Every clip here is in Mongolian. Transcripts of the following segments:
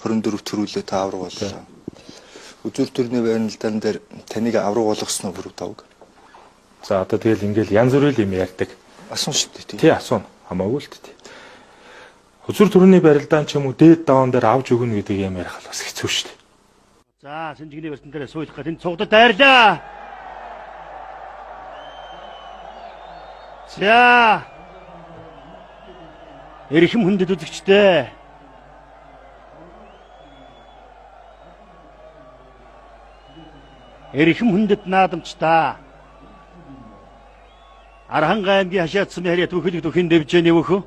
24 төрүүлээ та авраг боллоо. Үзүүр төрний байрналдаан дээр таныг авраг болгосноо бүрүү тавг. За одоо тэгэл ингээл янз бүрийн юм ярьдаг. Асуун шүү дээ. Тий асуун. Хамаагүй л тий. Үзүүр төрний барилдаан ч юм уу дээд даван дээр авч өгнө гэдэг юм ярих бас хэцүү шүү дээ. За Сэнжигний барилдаан дээр суулгах гэдэг энэ цугдад дайрлаа. За эрхэм хүндэт үзэгчтэй. Эрхэм хүндэт наадамчдаа. Аранхай аймгийн хашаатсан харьяа түүхэлэг дөхин дэвжээний вөхөө.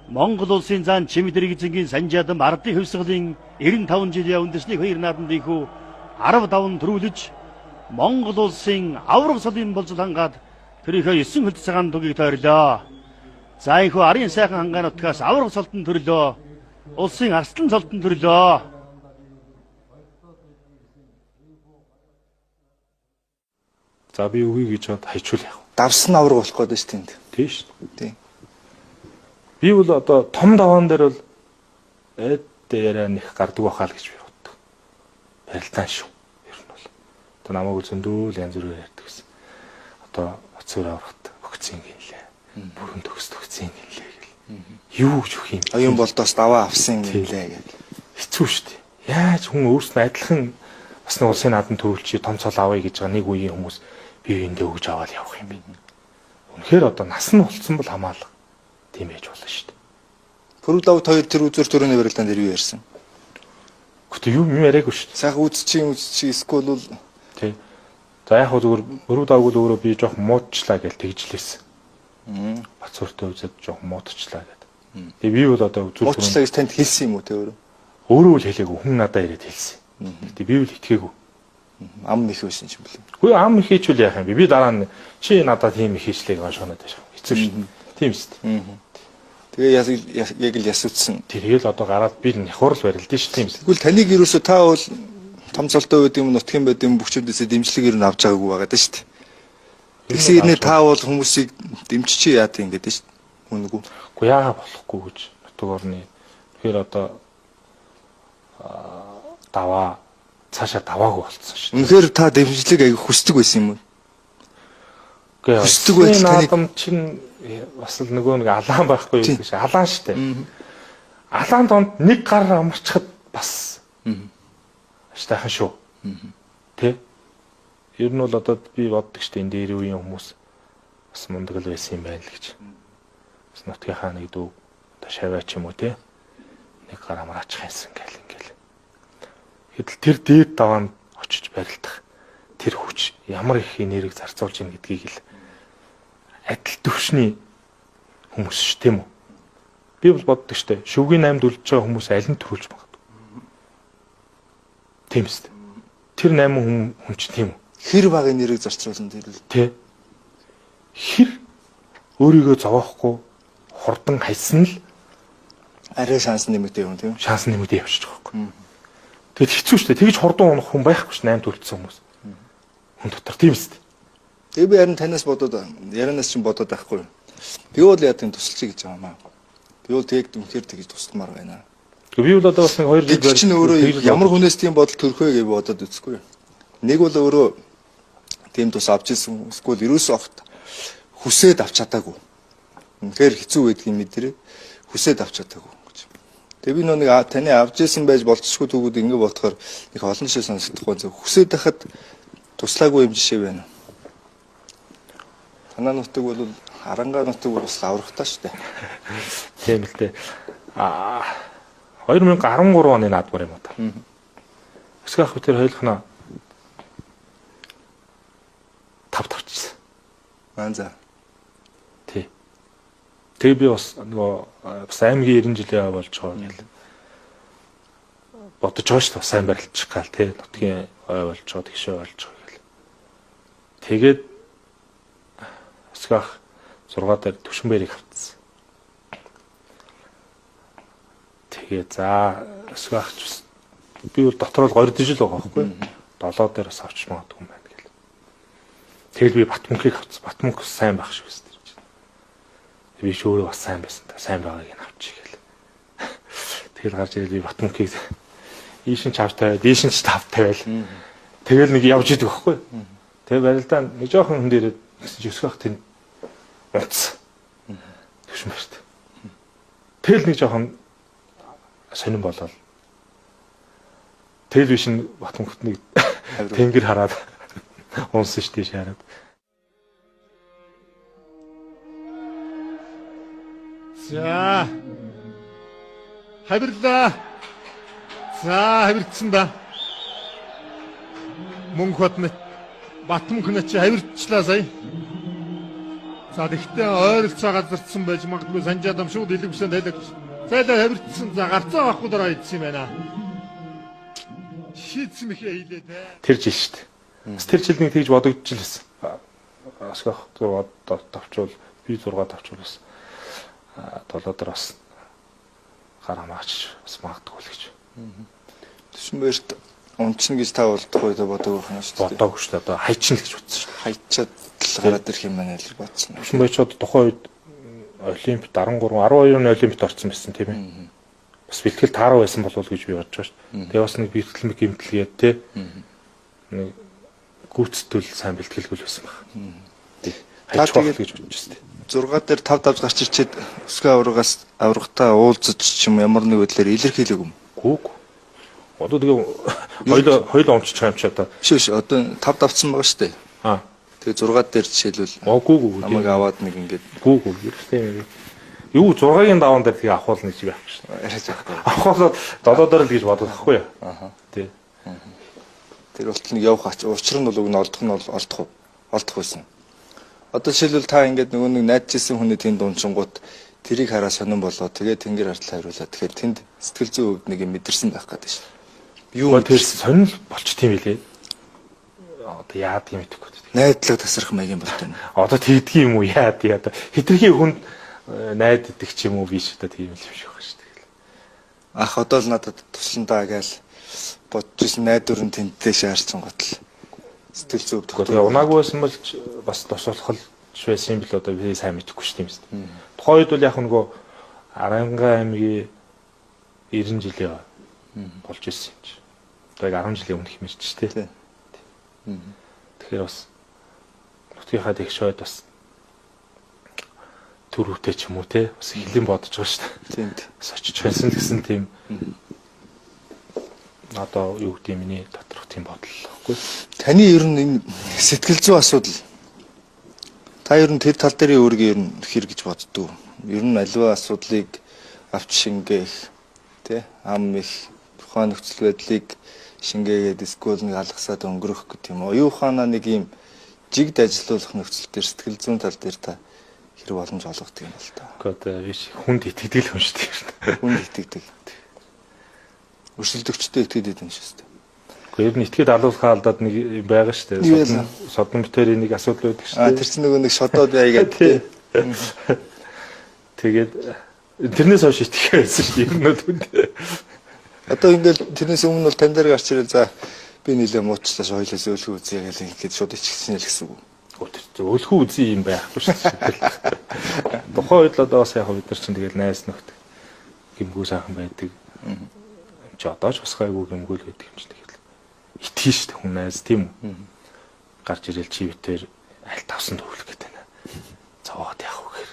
Монгол улсын зан чимэдрэг эзэнгийн санжаадан ардын хөвсгөлийн 95 жилийн үндэсний хоёр наадамдынхүү 15 төрүүлж Монгол улсын авраг салын болцол хангаад тэрийнхээ 9 хөлт цагаан тугийг тойрлоо. За энэхүү арын сайхан хангаануудаас авраг салтан төрлөө. Улсын арслан салтан төрлөө. За би үгүй гэж бод хайчуул яах вэ? Давсан авраг болох гээд шүү тэнд. Тий шүү. Тий. Би бол одоо том даваан дээр бол эд дээр нэх гардаг байхаа л гэж би боддог. Барилдаан шүү. Ер нь бол. Одоо намайг зөндөл янз бүрээр ярьдаг гэсэн. Одоо оцоор аврагт өгцөн гэлээ. Бүрэн төгс төгцөн гэлээ гэл. Юу гэж өгөх юм? Оюун болдоос даваа авсан гэлээ гэл. Хэцүү шүү дээ. Яаж хүн өөрснөө адилхан бас нэг улсын наадам төрүүлчих том цол авъя гэж байгаа нэг үеийн хүмүүс бие биендээ өгж аваад явах юм бэ. Үнэхээр одоо нас нь болцсон бол хамаалга тийм байж болно шүү дээ. Пүрэв давд хоёр тэр үзүүр төрний барилдаан дээр юу ярьсан? Гэхдээ юу яриаггүй шүү дээ. Сайхан үзчих эсвэл бол тий. За яг хөө зүгээр пүрэв давг л өөрөө би жоох муудчлаа гэж тэгжлээсэн. Бацууртай үзээд жоох муудчлаа гэдэг. Тэгээ би бол одоо үзүүр муудчлаа гэж танд хэлсэн юм уу те өөрөө? Өөрөө л хэлээгүй хүн надад ирээд хэлсэн. Гэтэ би бол итгээгүй. Ам их байсан ч юм бэл. Хөөе ам их хийчихвэл яах юм бэ? Би дараа нь чи надад тийм их хийчлээ гэж шоноод байж байгаа. Хэцүү шүү дээ. Тийм шүү дээ. Тэгээ яг л ясуудсан. Тэргээл одоо гараад би нихурл барилдаа шүү тийм. Тэгвэл таныг юусоо та бол том цолтой байд юм нутгийн байд юм бүхчүүдээс дэмжлэг ер нь авч байгаагүй байгаа даа шүү дээ. Тэгсэн хэрнээ та бол хүмүүсийг дэмжиж яад юм гэдэг шүү дээ. Үнэгүй. Уу яага болохгүй гэж нутаг орны. Тэгэхээр одоо даваа цаашаа даваагүй болцсон шүү. Үнэхээр та дэмжлэг аяг хүсдэг байсан юм уу? Үгүй хүсдэг байх наадам чинь бас л нөгөө нэг алаан байхгүй юу гэж алаан шүү дээ. Алаан донд нэг гар амарчхад бас аштайхан шүү. Тэ? Ер нь бол одоо би боддог шүү дээ энэ дээр үеийн хүмүүс бас мундаг л байсан юм байна л гэж. Бас нутгийнхаа нэг дүү одоо шаваач юм уу те? Нэг гар амраачих юмсан гэл ингээл. Хэдэл тэр дээд даваанд очиж барилдах тэр хүч ямар их энерги зарцуулж ийн гэдгийг л адил төвшний хүмүүс ш тийм үү? Би бол боддог штэ. Шүвгийн 8-д үлдэж байгаа хүмүүс аль нь төрүүлж магадгүй. Тийм үст. Тэр 8 хүн ч тийм үү? Хэр бага энерги зарцуулсан тэр л. Тэ. Хэр өөрийгөө зовоохгүй хурдан хайсан л арай шанс нэмэгдээ юм тийм. Шанс нэмэгдээ явчих жоохгүй. Тэгэд хэцүү шүү дээ. Тэгж хурдан унах хүн байхгүй ш 8 төлөлдсөн хүмүүс. Хүн дотор тийм үст. Тэгээ би харин танаас бодоод ярианаас чинь бодоод байхгүй. Би бол яа гэм тусалчих гэж байгаа маа. Би бол тэгээд үнэхээр тэгж тусламар байна. Би бол одоо бас нэг 2 жил чинь өөрөө ямар хүнээс тийм бодол төрөх вэ гэж бодоод үзэхгүй. Нэг бол өөрөө тийм тус авч ирсэн эсвэл ерөөсөө огт хүсээд авч чадаагүй. Үнэхээр хэцүү байдгийг мэдрээ хүсээд авч чадаагүй. Тэгээ би нэг таны авч ирсэн байж болцсохгүй түүгүүд ингэ бодохоор их олон жишээ сонсохдохгүй зөв хүсээд байхад туслаагүй юм жишээ байна. Танаа нутаг бол Арангаа нутаг бол бас аврагтай шүү дээ. Тийм л дээ. 2013 оны наадмар юм уу та. Эсгэх хөтөр хойлохно 5 тавчсан. За. Тий. Тэгээ би бас нөгөө бас аймгийн 90 жилийн болж байгаа гэл бодож байгаа шүү дээ. Сайн барилчих гал тий. Нутгийн ой болж байгаа, тэгшээ болж байгаа гэл. Тэгээд эсгэх 6 дээр Түшинбэрийг хавцсан. Тэгээ за эсгэх би бол дотор бол 2 жил байгаа байхгүй. 7 дээр бас авч магадгүй юм байна гэл. Тэгэл би Батмөнхийг авцсан. Батмөнх сайн байх шиг байсан гэж. Би ч өөрөө бас сайн байсан та. Сайн байгааг нь авчих гэл. Тэгэл гарч ирэл Батмунхийг ийшин чав тавиад, ийшин ч тав тавиал. Тэгэл нэг явж идэг байхгүй. Тэгээ барилдаа нэг жоохон хүн дээрээ өсгөх тэнд утас. Тэгшэн ба штэ. Тэгэл нэг жоохон сонирн болол. Тэгэл биш нь Батмунхт нэг тэнгэр хараад унсан штэ шаарад. За. Хавирлаа. За, хавирцсан да. Мөнх хотны Батмунхны чи хавирчлаа сая. За, тэгтээ ойролцоо газардсан байж магадгүй Санжаадам шууд илүүсэн тайлаг. Зайлаа хавирцсан. За, гарцаа авахгүй дараа идсэн юм байна. Шийдсэн мэхээ хийлээ те. Тэр жил штэ. Тэр жил нэг тэгж бодогдож л байсан. Асгах 6 тавчвал би 6 тавчвал бас 7 дор бас гар хамаач бас магадгүй л гэж. Төсмөрт унцна гэж та болдох үед бодог байх юм шүү дээ. Бодоогүй шүү дээ. Одоо хайчна гэж бодсон шүү дээ. Хайчаад л гараад ирэх юм байна л бодсон. Төсмөрчод тухайн үед Олимп 13 12-ны Олимпиад орсон байсан тийм ээ. Бас бэлтгэл тааруу байсан болов уу гэж би бодож байгаа шүү дээ. Тэгээ бас нэг бэлтгэл гэмтэлгээд те. Нэг гүйцэтгэл сайн бэлтгэлгүй байсан баг. Хайч болох гэж бодож шүү дээ. 6 дээр 5 давж гарч ирчээд өсгөө аврагтаа уулзаж ч юм ямар нэг байдлаар илэрхийлэг юм. Гүүг. Одоо тэгээ хоёул онцч байгаа юм чи одоо. Биш одоо 5 давцсан байгаа шүү дээ. Тэгээ 6 дээр жишээлбэл гүүг. намайг аваад нэг ингээд гүүг. Ерөөсөө юу 6-гийн даван дээр тэгээ авахул нэг чи байх шүү дээ. яриад байгаа. Авахул 7 дээр л гэж бодох байхгүй юу? Тий. Тэр болтол нэг явах учир нь бол үг нь олдох байсан. Одоо жишээлбэл та ингээд нөгөө нэг найдажсэн хүний тэнд унчингууд тэрийг хараа сонирн болоо тэгээ тэнгэр артлаа хариулаа. Тэгэхээр тэнд сэтгэл зүйн хувьд нэг юм мэдэрсэн байх гэдэг шээ. Юу тэр сонирн болч тийм билээ. Одоо яад юм итгэхгүй. Найдлага тасрах маягийн болт байна. Одоо тэгдгий юм уу яад одоо хитрхи хүнд найддаг ч юм уу биш одоо тийм л юм шиг байна шүү дээ. Ах одоо л надад тусландаа гээл бодож ирсэн найдвар нь тэнтэй шаарсан готл. Сэтгэл зүйн хувьд. Тэгээ унаагүй байсан бол бас тосолох л байсан юм бил одоо би сайн мэдэхгүй шүү дээ. Тухайн үед бол яг нөгөө Аранга аймгийн 90 жилийн болж ирсэн юм чи. Одоо 10 жилийн өмнөх юм шүү дээ. Тэгэхээр бас нутгийнхаа тэгш хойд бас төрөвтэй ч юм уу те бас хилэн бодож байгаа шүү дээ. Тийм. Бас очиж байсан гэсэн тийм одоо юу гэдэг миний доторх тийм бодол байхгүй. Таны ер нь энэ сэтгэл зүйн асуудал та ер нь тэр тал дээр өөрийгөө ер нь хэр гэж боддог. Ер нь аливаа асуудлыг авч шингээх тий ам их тухайн нөхцөл байдлыг шингээгээд эсвэл нэг алгасаад өнгөрөх гэх юм уу. Оюухана нэг юм жигд ажиллуулах нөхцөл дээр сэтгэл зүйн тал дээр та хэрэг боломж олгодог юм бол та. Одоо биш хүнд итгэдэг л хүн шүү дээ. Хүнд итгэдэг. Өрсөлдөгчтэй итгэдэг юм шүү дээ. Гэхдээ ер нь итгээд алуулахаа алдаад нэг юм байгаа шүү дээ. Содон битэрийн нэг асуудал байдаг шүү дээ. Тэр чинь нөгөө нэг шодоод байгаад тий. Тэгээд тэрнээс хойш итгэх байсан шүү дээ. Ер нь үнд. Одоо ингээл тэрнээс өмнө бол тань дээр гарч ирээ за би нэлээ муучлаа хоёлаа зөөлхөө үзье гэл ингээд шууд ичгсэн л гэсэн үг. Өлхөө үзье юм байхгүй шүү дээ. Тухайн үед л одоо бас яг бид нар чинь тэгэл найс нөхд гимгүү сайхан байдаг. Чи одоо ч бас гайгүй гимгүүл гэдэг юм чинь тэгэл итгэн шүү дээ хүн найз тийм үү. Гарч ирэл чи битээр аль тавсан төвлөх гэдэг байна. Цаваад яах вэ гэхээр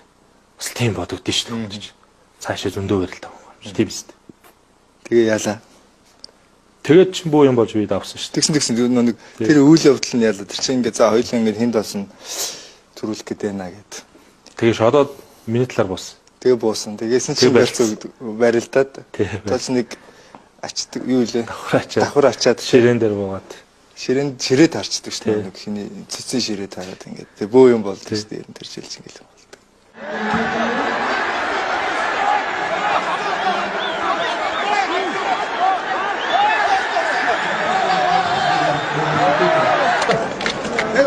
бас тийм бодогдсон шүү дээ. Цаашаа зөндөө барил тав юм шүү тийм биз дээ. Тэгээ яалаа. Тэгээд ч буу юм болж би давсан шүү. Тэгсэн нэг тэр үйл явдал нь яалаа. Тэр чинь ингээ за хоёулаа ингээ хинд болсон төрүүлэх гээд байна гэд. Тэгээ шодоод миний талаар буусан. Тэгээ буусан. Тэгээсэн чинь барилдаад. Тооч нэг ачдаг юу илээ. Давхар ачаад ширээн дээр буугаад. Ширээ таарчдаг шүү дээ. Нэг хиний цэцэн ширээ таарад ингээ. Тэгээ бөө юм болдог шүү дээ. Тэр жилж ингээл болдог.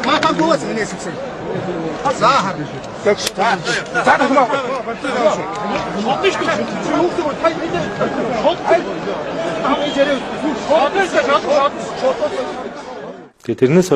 Матагоос миний хэлсэн. За хаа. За тахмаа. Шотны шүү. Хүүхдүүд тай бид. Шот. Тэгээ тэрнээс